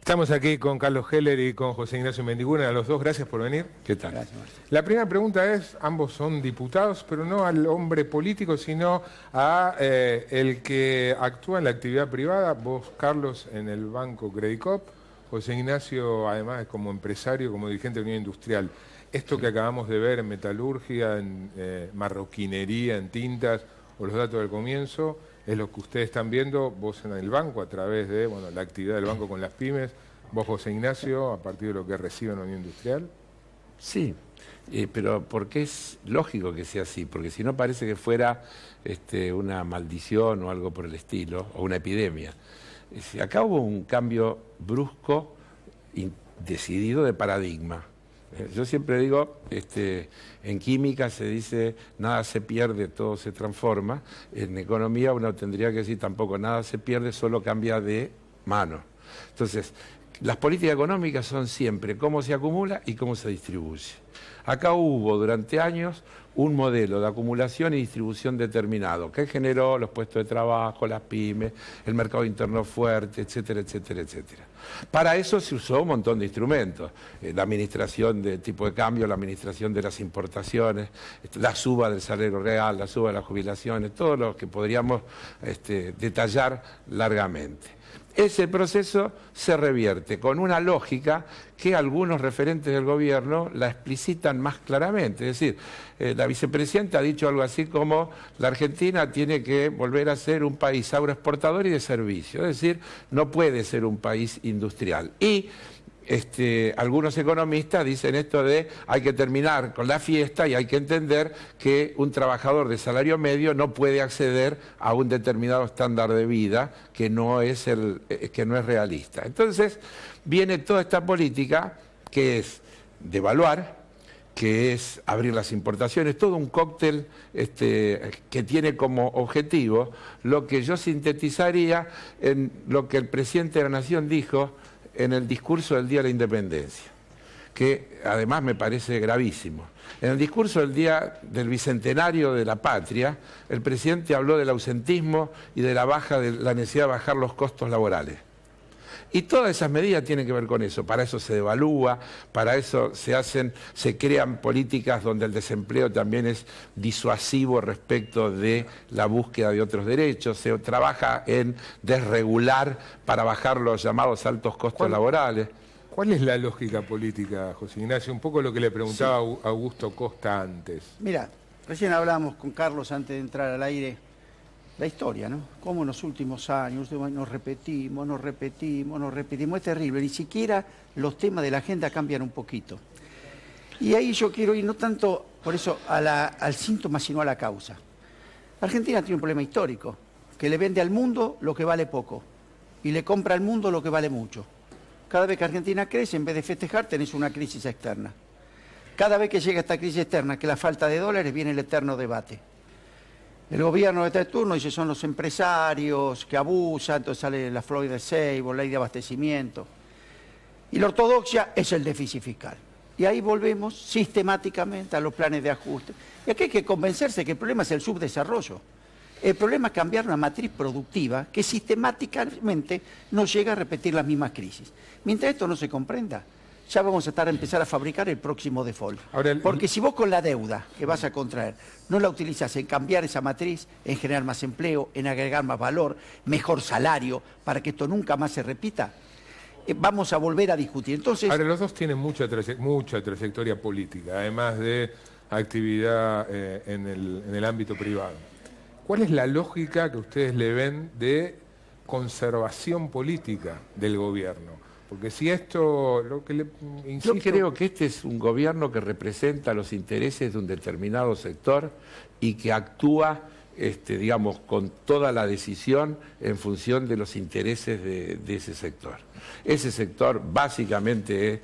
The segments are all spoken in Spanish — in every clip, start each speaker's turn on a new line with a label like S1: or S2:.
S1: Estamos aquí con Carlos Heller y con José Ignacio Mendiguren. A los dos, gracias por venir.
S2: ¿Qué tal?
S3: Gracias, Marcelo.
S1: La primera pregunta es, ambos son diputados, pero no al hombre político, sino a el que actúa en la actividad privada. Vos, Carlos, en el Banco Credicop. José Ignacio, además, como empresario, como dirigente de Unión Industrial. Esto que acabamos de ver en metalurgia, en marroquinería, en tintas, o los datos del comienzo, es lo que ustedes están viendo, vos en el banco, a través de la actividad del banco con las pymes, vos, José Ignacio, a partir de lo que reciben en Unión Industrial.
S2: Sí, pero porque es lógico que sea así, porque si no parece que fuera una maldición o algo por el estilo, o una epidemia. Acá hubo un cambio brusco y decidido de paradigma. Yo siempre digo, en química se dice nada se pierde, todo se transforma. En economía uno tendría que decir tampoco nada se pierde, solo cambia de mano. Entonces, las políticas económicas son siempre cómo se acumula y cómo se distribuye. Acá hubo durante años un modelo de acumulación y distribución determinado que generó los puestos de trabajo, las pymes, el mercado interno fuerte, etcétera, etcétera, etcétera. Para eso se usó un montón de instrumentos, la administración de tipo de cambio, la administración de las importaciones, la suba del salario real, la suba de las jubilaciones, todo lo que podríamos detallar largamente. Ese proceso se revierte con una lógica que algunos referentes del gobierno la explicitan más claramente. Es decir, la vicepresidenta ha dicho algo así como la Argentina tiene que volver a ser un país agroexportador y de servicio. Es decir, no puede ser un país industrial. Y algunos economistas dicen esto de hay que terminar con la fiesta y hay que entender que un trabajador de salario medio no puede acceder a un determinado estándar de vida que no es realista. Entonces viene toda esta política que es devaluar, que es abrir las importaciones, todo un cóctel que tiene como objetivo lo que yo sintetizaría en lo que el presidente de la Nación dijo en el discurso del Día de la Independencia, que además me parece gravísimo. En el discurso del Día del Bicentenario de la Patria, el presidente habló del ausentismo y de la necesidad de bajar los costos laborales. Y todas esas medidas tienen que ver con eso. Para eso se devalúa, para eso se crean políticas donde el desempleo también es disuasivo respecto de la búsqueda de otros derechos. Se trabaja en desregular para bajar los llamados altos costos laborales.
S1: ¿Cuál es la lógica política, José Ignacio? Un poco lo que le preguntaba a Augusto Costa antes.
S3: Mira, recién hablábamos con Carlos antes de entrar al aire, la historia, ¿no? Cómo en los últimos años nos repetimos. Es terrible, ni siquiera los temas de la agenda cambian un poquito. Y ahí yo quiero ir no tanto, por eso, al síntoma, sino a la causa. Argentina tiene un problema histórico, que le vende al mundo lo que vale poco y le compra al mundo lo que vale mucho. Cada vez que Argentina crece, en vez de festejar, tenés una crisis externa. Cada vez que llega esta crisis externa, que es la falta de dólares, viene el eterno debate. El gobierno de turno dice son los empresarios que abusan, entonces sale la Florida Seibo, ley de abastecimiento. Y la ortodoxia es el déficit fiscal. Y ahí volvemos sistemáticamente a los planes de ajuste. Y aquí hay que convencerse que el problema es el subdesarrollo. El problema es cambiar una matriz productiva que sistemáticamente nos llega a repetir las mismas crisis. Mientras esto no se comprenda, ya vamos a empezar a fabricar el próximo default. Ahora, porque si vos con la deuda que vas a contraer no la utilizás en cambiar esa matriz, en generar más empleo, en agregar más valor, mejor salario, para que esto nunca más se repita, vamos a volver a discutir. Entonces,
S1: ahora, los dos tienen mucha trayectoria política, además de actividad en el ámbito privado. ¿Cuál es la lógica que ustedes le ven de conservación política del gobierno? Porque si esto, lo que le insisto...
S2: Yo creo que este es un gobierno que representa los intereses de un determinado sector y que actúa, digamos, con toda la decisión en función de los intereses de ese sector. Ese sector básicamente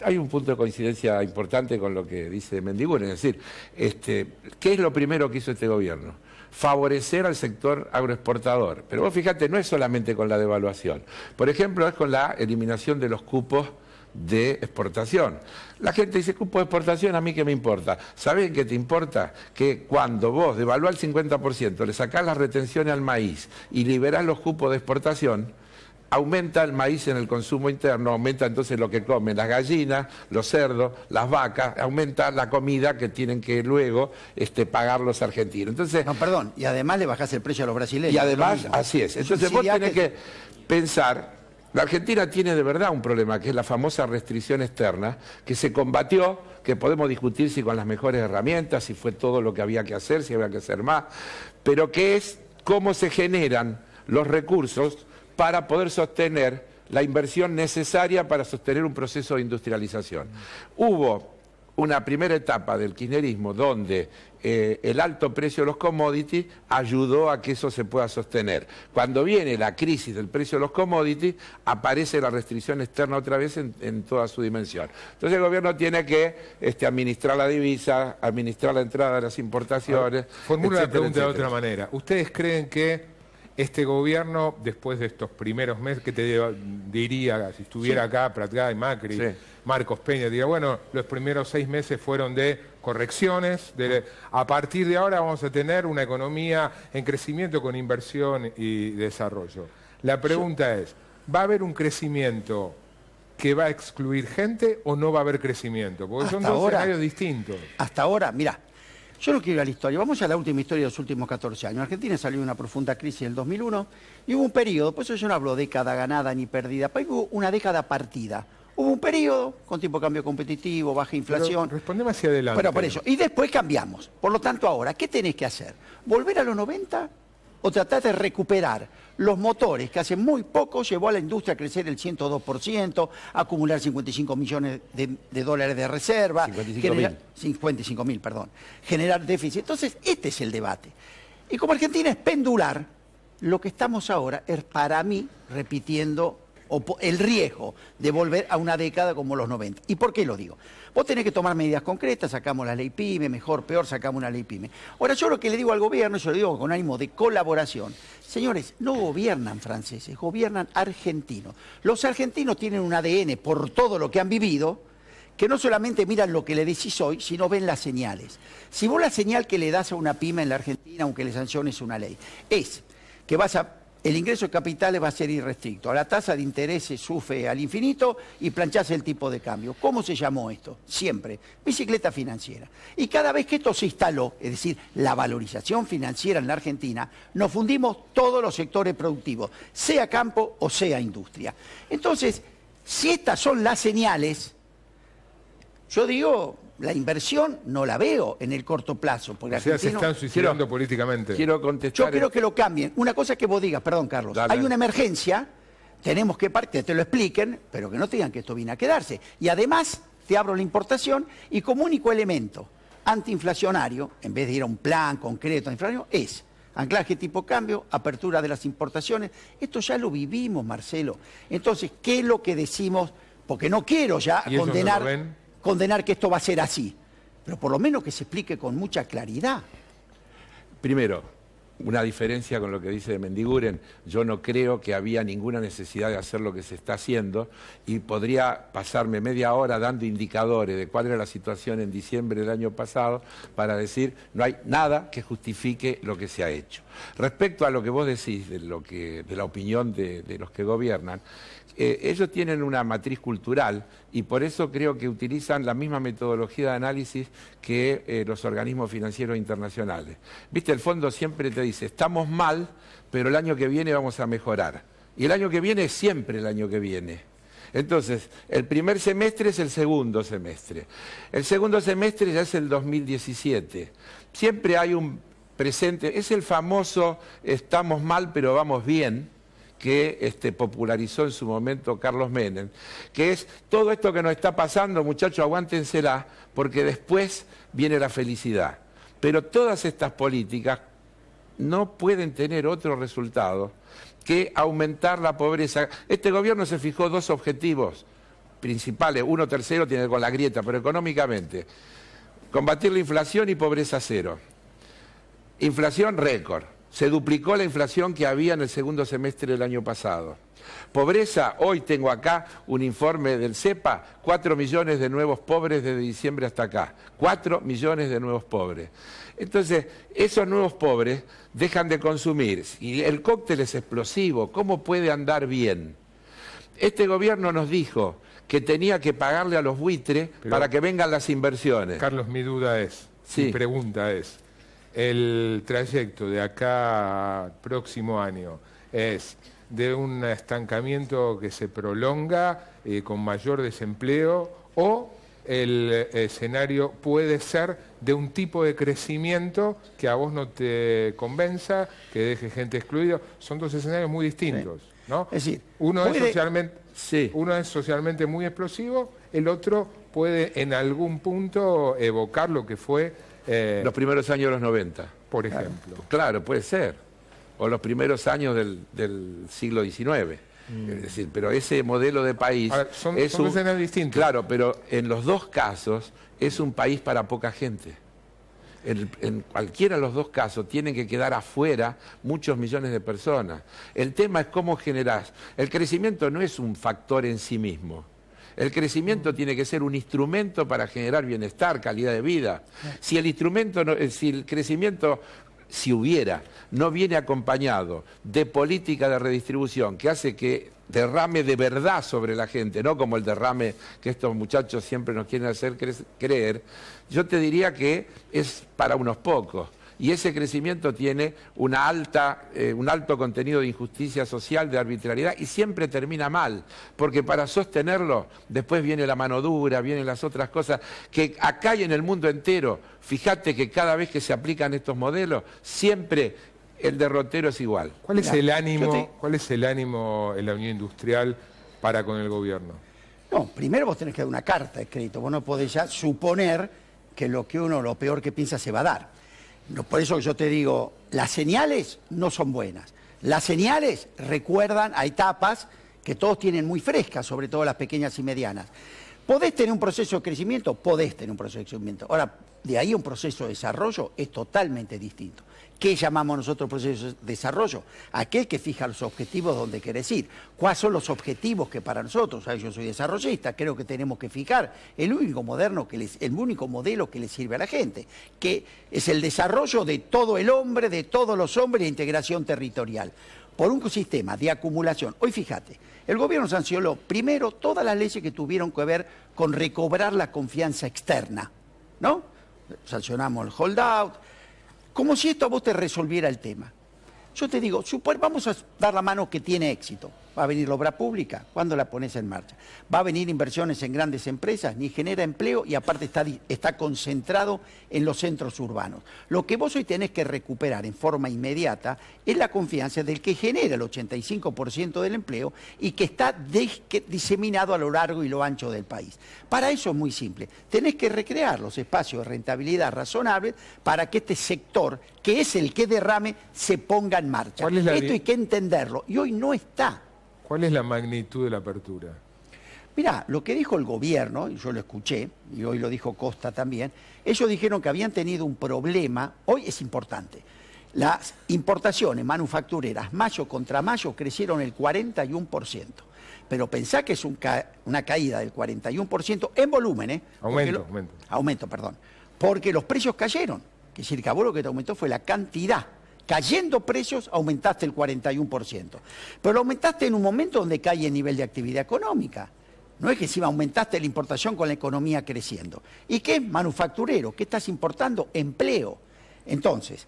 S2: hay un punto de coincidencia importante con lo que dice Mendiguren, es decir, ¿qué es lo primero que hizo este gobierno? Favorecer al sector agroexportador. Pero vos fíjate, no es solamente con la devaluación. Por ejemplo, es con la eliminación de los cupos de exportación. La gente dice, cupo de exportación, ¿a mí qué me importa? ¿Saben qué te importa? Que cuando vos devaluás el 50%, le sacás las retenciones al maíz y liberás los cupos de exportación, aumenta el maíz en el consumo interno, aumenta entonces lo que comen las gallinas, los cerdos, las vacas, aumenta la comida que tienen que luego pagar los argentinos. Entonces,
S3: no, perdón, y además le bajás el precio a los brasileños.
S2: Y además, así es. Entonces vos tenés que pensar, la Argentina tiene de verdad un problema, que es la famosa restricción externa, que se combatió, que podemos discutir si con las mejores herramientas, si fue todo lo que había que hacer, si había que hacer más, pero que es cómo se generan los recursos para poder sostener la inversión necesaria para sostener un proceso de industrialización. Hubo una primera etapa del kirchnerismo donde el alto precio de los commodities ayudó a que eso se pueda sostener. Cuando viene la crisis del precio de los commodities, aparece la restricción externa otra vez en toda su dimensión. Entonces el gobierno tiene que administrar la divisa, administrar la entrada de las importaciones.
S1: Formula la pregunta de otra manera. ¿Ustedes creen que este gobierno, después de estos primeros meses, que te diría, si estuviera acá Pratgay, Macri, Marcos Peña, diría, bueno, los primeros 6 meses fueron de correcciones, a partir de ahora vamos a tener una economía en crecimiento con inversión y desarrollo? La pregunta es, ¿va a haber un crecimiento que va a excluir gente o no va a haber crecimiento? Porque son dos escenarios distintos.
S3: Hasta ahora, mirá, yo no quiero ir a la historia, vamos a la última historia de los últimos 14 años. Argentina salió de una profunda crisis en el 2001 y hubo un periodo, por eso yo no hablo década ganada ni perdida, pero hubo una década partida. Hubo un periodo con tipo de cambio competitivo, baja inflación.
S1: Pero respondeme hacia adelante.
S3: Bueno, por eso. Y después cambiamos. Por lo tanto, ahora, ¿qué tenés que hacer? ¿Volver a los 90 o tratar de recuperar los motores que hace muy poco llevó a la industria a crecer el 102%, a acumular 55 millones de dólares de reserva? 55.000, perdón. Generar déficit. Entonces, este es el debate. Y como Argentina es pendular, lo que estamos ahora es, para mí, repitiendo el riesgo de volver a una década como los 90. ¿Y por qué lo digo? Vos tenés que tomar medidas concretas, sacamos la ley PYME, mejor, peor, sacamos una ley PYME. Ahora, yo lo que le digo al gobierno, yo lo digo con ánimo de colaboración, señores, no gobiernan franceses, gobiernan argentinos. Los argentinos tienen un ADN por todo lo que han vivido, que no solamente miran lo que le decís hoy, sino ven las señales. Si vos la señal que le das a una pyme en la Argentina, aunque le sanciones una ley, es que el ingreso de capitales va a ser irrestricto, a la tasa de interés se sufre al infinito y planchás el tipo de cambio. ¿Cómo se llamó esto? Siempre, bicicleta financiera. Y cada vez que esto se instaló, es decir, la valorización financiera en la Argentina, nos fundimos todos los sectores productivos, sea campo o sea industria. Entonces, si estas son las señales, yo digo, la inversión no la veo en el corto plazo. Porque
S1: o sea, se están suicidando políticamente.
S2: Quiero contestar.
S3: Yo quiero que lo cambien. Una cosa que vos digas, perdón, Carlos,
S2: dale.
S3: Hay una emergencia, tenemos que te lo expliquen, pero que no te digan que esto viene a quedarse. Y además, te abro la importación y como único elemento antiinflacionario, en vez de ir a un plan concreto antiinflacionario, es anclaje tipo cambio, apertura de las importaciones. Esto ya lo vivimos, Marcelo. Entonces, ¿qué es lo que decimos? Porque no quiero ya condenar que esto va a ser así, pero por lo menos que se explique con mucha claridad.
S2: Primero, una diferencia con lo que dice de Mendiguren, yo no creo que había ninguna necesidad de hacer lo que se está haciendo y podría pasarme media hora dando indicadores de cuál era la situación en diciembre del año pasado para decir no hay nada que justifique lo que se ha hecho. Respecto a lo que vos decís de la opinión de los que gobiernan, ellos tienen una matriz cultural y por eso creo que utilizan la misma metodología de análisis que los organismos financieros internacionales. Viste, el fondo siempre te dice, estamos mal, pero el año que viene vamos a mejorar. Y el año que viene es siempre el año que viene. Entonces, el primer semestre es el segundo semestre. El segundo semestre ya es el 2017. Siempre hay un presente, es el famoso estamos mal, pero vamos bien, que popularizó en su momento Carlos Menem, que es todo esto que nos está pasando, muchachos, aguántensela, porque después viene la felicidad. Pero todas estas políticas no pueden tener otro resultado que aumentar la pobreza. Este gobierno se fijó 2 objetivos principales, uno tercero tiene que ver con la grieta, pero económicamente, combatir la inflación y pobreza cero. Inflación récord. Se duplicó la inflación que había en el segundo semestre del año pasado. Pobreza, hoy tengo acá un informe del CEPA, 4 millones de nuevos pobres desde diciembre hasta acá. 4 millones de nuevos pobres. Entonces, esos nuevos pobres dejan de consumir. Y el cóctel es explosivo, ¿cómo puede andar bien? Este gobierno nos dijo que tenía que pagarle a los buitres para que vengan las inversiones.
S1: Carlos, mi duda es,
S2: Sí.
S1: mi pregunta es, el trayecto de acá al próximo año es de un estancamiento que se prolonga con mayor desempleo, o el escenario puede ser de un tipo de crecimiento que a vos no te convenza, que deje gente excluida? Son dos escenarios muy distintos, ¿no?
S3: Es decir,
S1: uno
S3: puede-
S1: es socialmente muy explosivo, el otro puede en algún punto evocar lo que fue,
S2: Los primeros años de los 90.
S1: por ejemplo.
S2: Claro, puede ser. O los primeros años del siglo XIX. Es decir, pero ese modelo de país...
S1: A ver, son
S2: es
S1: dos escenarios distintos.
S2: Claro, pero en los dos casos es un país para poca gente. En cualquiera de los dos casos tienen que quedar afuera muchos millones de personas. El tema es cómo generás. El crecimiento no es un factor en sí mismo. El crecimiento tiene que ser un instrumento para generar bienestar, calidad de vida. Si el instrumento, si el crecimiento, si hubiera, no viene acompañado de política de redistribución que hace que derrame de verdad sobre la gente, no como el derrame que estos muchachos siempre nos quieren hacer creer, yo te diría que es para unos pocos. Y ese crecimiento tiene un alto contenido de injusticia social, de arbitrariedad, y siempre termina mal, porque para sostenerlo después viene la mano dura, vienen las otras cosas, que acá y en el mundo entero, fíjate que cada vez que se aplican estos modelos, siempre el derrotero es igual.
S1: ¿Cuál es
S3: Mirá,
S1: el ánimo,
S3: yo te-
S1: cuál es el ánimo en la Unión Industrial para con el gobierno?
S3: No, primero vos tenés que dar una carta de crédito. Vos no podés ya suponer que lo peor que piensa se va a dar. No, por eso yo te digo, las señales no son buenas. Las señales recuerdan a etapas que todos tienen muy frescas, sobre todo las pequeñas y medianas. ¿Podés tener un proceso de crecimiento? Podés tener un proceso de crecimiento. Ahora, de ahí a un proceso de desarrollo es totalmente distinto. ¿Qué llamamos nosotros proceso de desarrollo? Aquel que fija los objetivos donde querés ir. ¿Cuáles son los objetivos que para nosotros, yo soy desarrollista, creo que tenemos que fijar el único modelo que le sirve a la gente, que es el desarrollo de todo el hombre, de todos los hombres, y integración territorial, por un sistema de acumulación? Hoy fíjate, el gobierno sancionó primero todas las leyes que tuvieron que ver con recobrar la confianza externa, ¿no? Sancionamos el holdout, como si esto a vos te resolviera el tema. Yo te digo, vamos a dar la mano que tiene éxito. Va a venir la obra pública, ¿cuándo la pones en marcha? Va a venir inversiones en grandes empresas, ni genera empleo y aparte está concentrado en los centros urbanos. Lo que vos hoy tenés que recuperar en forma inmediata es la confianza del que genera el 85% del empleo y que está diseminado a lo largo y lo ancho del país. Para eso es muy simple. Tenés que recrear los espacios de rentabilidad razonables para que este sector, que es el que derrame, se ponga en marcha.
S1: ¿Cuál es
S3: Esto hay que entenderlo y hoy no está.
S1: ¿Cuál es la magnitud de la apertura?
S3: Mirá, lo que dijo el gobierno, y yo lo escuché, y hoy lo dijo Costa también, ellos dijeron que habían tenido un problema, hoy es importante, las importaciones manufactureras mayo contra mayo crecieron el 41%, pero pensá que es una caída del 41% en volumen, Aumento, perdón, porque los precios cayeron, que decir que a vos lo que te aumentó fue la cantidad. Cayendo precios, aumentaste el 41%. Pero lo aumentaste en un momento donde cae el nivel de actividad económica. No es que encima aumentaste la importación con la economía creciendo. ¿Y qué? Manufacturero. ¿Qué estás importando? Empleo. Entonces,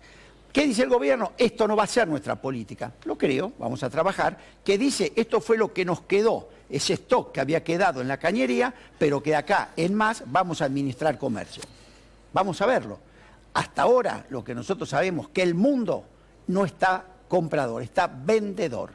S3: ¿qué dice el gobierno? Esto no va a ser nuestra política. Lo creo, vamos a trabajar. Que dice, esto fue lo que nos quedó, ese stock que había quedado en la cañería, pero que acá en más vamos a administrar comercio. Vamos a verlo. Hasta ahora lo que nosotros sabemos que el mundo no está comprador, está vendedor.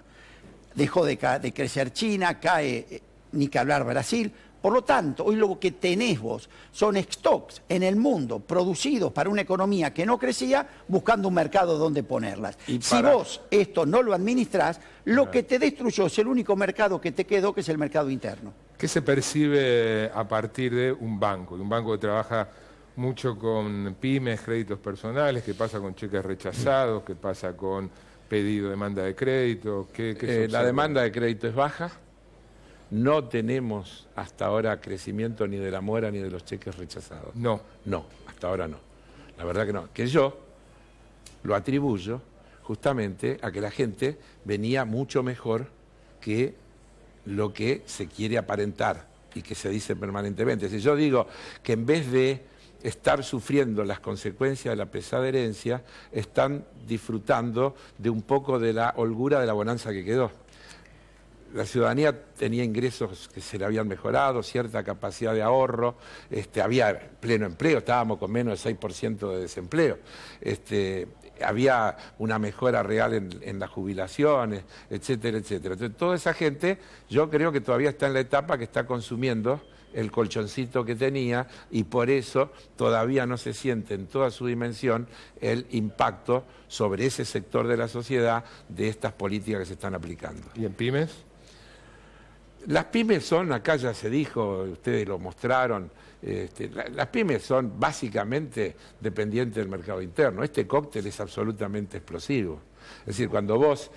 S3: Dejó de crecer China, cae ni que hablar Brasil. Por lo tanto, hoy lo que tenés vos son stocks en el mundo producidos para una economía que no crecía, buscando un mercado donde ponerlas. Si vos esto no lo administrás, lo que te destruyó es el único mercado que te quedó, que es el mercado interno.
S1: ¿Qué se percibe a partir de un banco que trabaja mucho con pymes, créditos personales? ¿Qué pasa con cheques rechazados? ¿Qué pasa con pedido, demanda de crédito?
S2: La demanda de crédito es baja. No tenemos hasta ahora crecimiento ni de la mora ni de los cheques rechazados.
S1: No,
S2: hasta ahora no. La verdad que no. Que yo lo atribuyo justamente a que la gente venía mucho mejor que lo que se quiere aparentar y que se dice permanentemente. Si yo digo que en vez de estar sufriendo las consecuencias de la pesada herencia, están disfrutando de un poco de la holgura de la bonanza que quedó. La ciudadanía tenía ingresos que se le habían mejorado, cierta capacidad de ahorro, había pleno empleo, estábamos con menos del 6% de desempleo, había una mejora real en las jubilaciones, etcétera, etcétera. Entonces, toda esa gente, yo creo que todavía está en la etapa que está consumiendo el colchoncito que tenía y por eso todavía no se siente en toda su dimensión el impacto sobre ese sector de la sociedad de estas políticas que se están aplicando.
S1: ¿Y en pymes?
S2: Las pymes son, acá ya se dijo, ustedes lo mostraron, las pymes son básicamente dependientes del mercado interno. Este cóctel es absolutamente explosivo. Es decir, cuando vos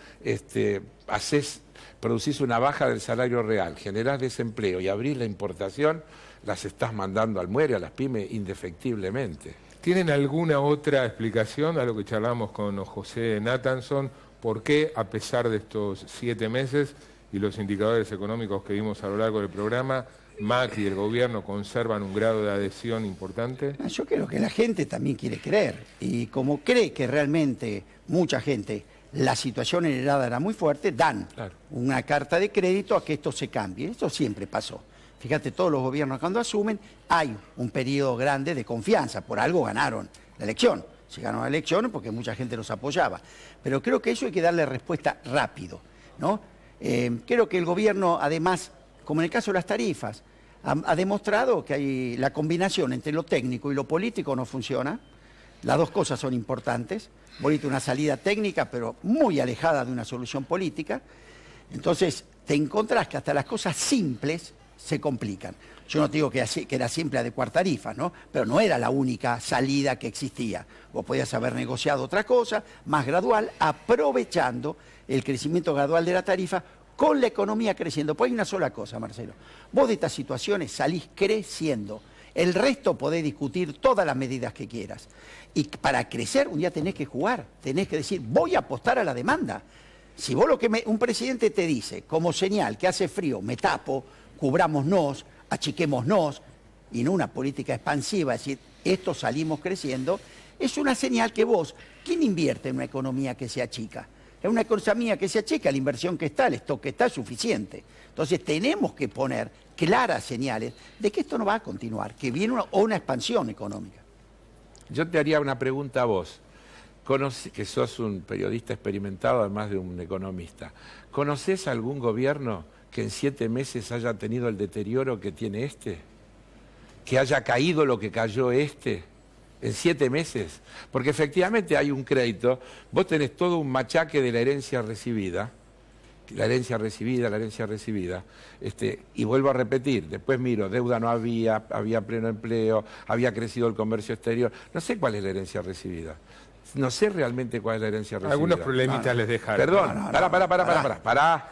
S2: producís una baja del salario real, generás desempleo y abrís la importación, las estás mandando al muere a las pymes indefectiblemente.
S1: ¿Tienen alguna otra explicación a lo que charlamos con José Nathanson? ¿Por qué, a pesar de estos 7 meses y los indicadores económicos que vimos a lo largo del programa, Macri y el gobierno conservan un grado de adhesión importante?
S3: Yo creo que la gente también quiere creer, y como cree que realmente mucha gente, la situación heredada era muy fuerte, dan una carta de crédito a que esto se cambie. Esto siempre pasó. Fíjate, todos los gobiernos cuando asumen, hay un periodo grande de confianza, por algo ganaron la elección. Se ganó la elección porque mucha gente los apoyaba. Pero creo que eso hay que darle respuesta rápido, ¿no? Creo que el gobierno, además, como en el caso de las tarifas, ha demostrado que hay la combinación entre lo técnico y lo político no funciona. Las dos cosas son importantes. Bonito, una salida técnica, pero muy alejada de una solución política. Entonces, te encontrás que hasta las cosas simples se complican. Yo no te digo que era simple adecuar tarifas, ¿no? Pero no era la única salida que existía. Vos podías haber negociado otra cosa, más gradual, aprovechando el crecimiento gradual de la tarifa con la economía creciendo. Pues hay una sola cosa, Marcelo. Vos de estas situaciones salís creciendo. El resto podés discutir todas las medidas que quieras. Y para crecer un día tenés que jugar, tenés que decir, voy a apostar a la demanda. Si vos un presidente te dice, como señal que hace frío, me tapo, cubrámonos, achiquémonos, y no una política expansiva, es decir, esto salimos creciendo, es una señal que vos, ¿quién invierte en una economía que se achica? En una economía que se achica, la inversión que está, el stock que está es suficiente. Entonces tenemos que poner claras señales de que esto no va a continuar, que viene una expansión económica.
S2: Yo te haría una pregunta a vos, que sos un periodista experimentado además de un economista. ¿Conocés algún gobierno que en 7 meses haya tenido el deterioro que tiene este? ¿Que haya caído lo que cayó este en 7 meses? Porque efectivamente hay un crédito, vos tenés todo un machaque de la herencia recibida, y vuelvo a repetir, después miro, deuda no había pleno empleo, había crecido el comercio exterior, no sé cuál es la herencia recibida. No sé realmente cuál es la herencia recibida.
S1: Algunos problemitas les dejaron.
S2: Perdón, pará.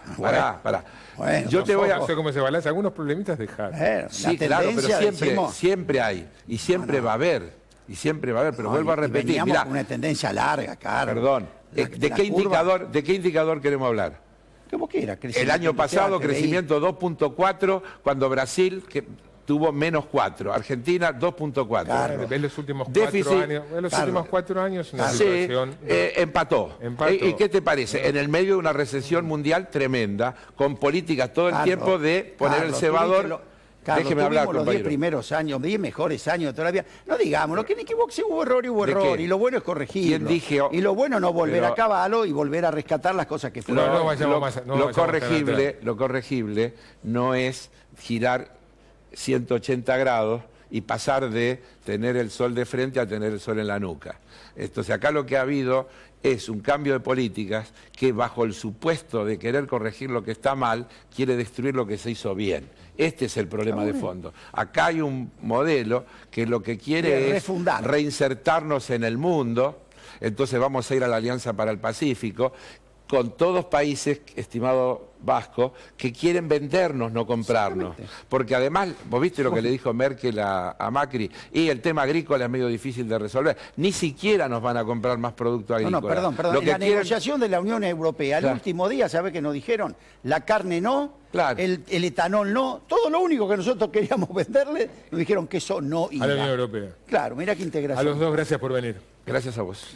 S3: Bueno,
S2: yo te voy a...
S1: No sé cómo se balance, algunos problemitas dejaron.
S2: Sí, claro, pero siempre hay, y siempre va a haber, pero vuelvo a repetir.
S3: Mirá, una tendencia larga, Carlos.
S2: Perdón, ¿de qué indicador queremos hablar?
S3: Como quiera,
S2: el año pasado crecimiento 2.4, cuando Brasil tuvo -4, Argentina 2.4.
S1: Claro, en los últimos 4 años una
S2: situación... empató. ¿Y qué te parece? En el medio de una recesión mundial tremenda, con políticas todo el tiempo de poner el cebador...
S3: Déjeme hablar, los 10 primeros años, 10 mejores años todavía. No digamos, lo que ni equivoque, hubo error y hubo error, y lo bueno es corregirlo. Y lo bueno no volver a caballo y volver a rescatar las cosas que fueron.
S2: Lo corregible no es girar 180 grados y pasar de tener el sol de frente a tener el sol en la nuca. Entonces acá lo que ha habido es un cambio de políticas que bajo el supuesto de querer corregir lo que está mal, quiere destruir lo que se hizo bien. Este es el problema de fondo. Acá hay un modelo que lo que quiere es reinsertarnos en el mundo, entonces vamos a ir a la Alianza para el Pacífico, con todos países, estimado Vasco, que quieren vendernos, no comprarnos. Porque además, vos viste lo que le dijo Merkel a Macri, y el tema agrícola es medio difícil de resolver. Ni siquiera nos van a comprar más producto agrícola.
S3: No, perdón.
S2: Lo
S3: En
S2: que
S3: la
S2: quieren...
S3: negociación de la Unión Europea, el
S2: Claro.
S3: último día, ¿sabés qué nos dijeron? La carne no,
S2: Claro.
S3: el etanol no, todo lo único que nosotros queríamos venderle, nos dijeron que eso no iba.
S1: A la Unión Europea.
S3: Claro, mira qué integración.
S1: A los dos, gracias por venir.
S2: Gracias a vos.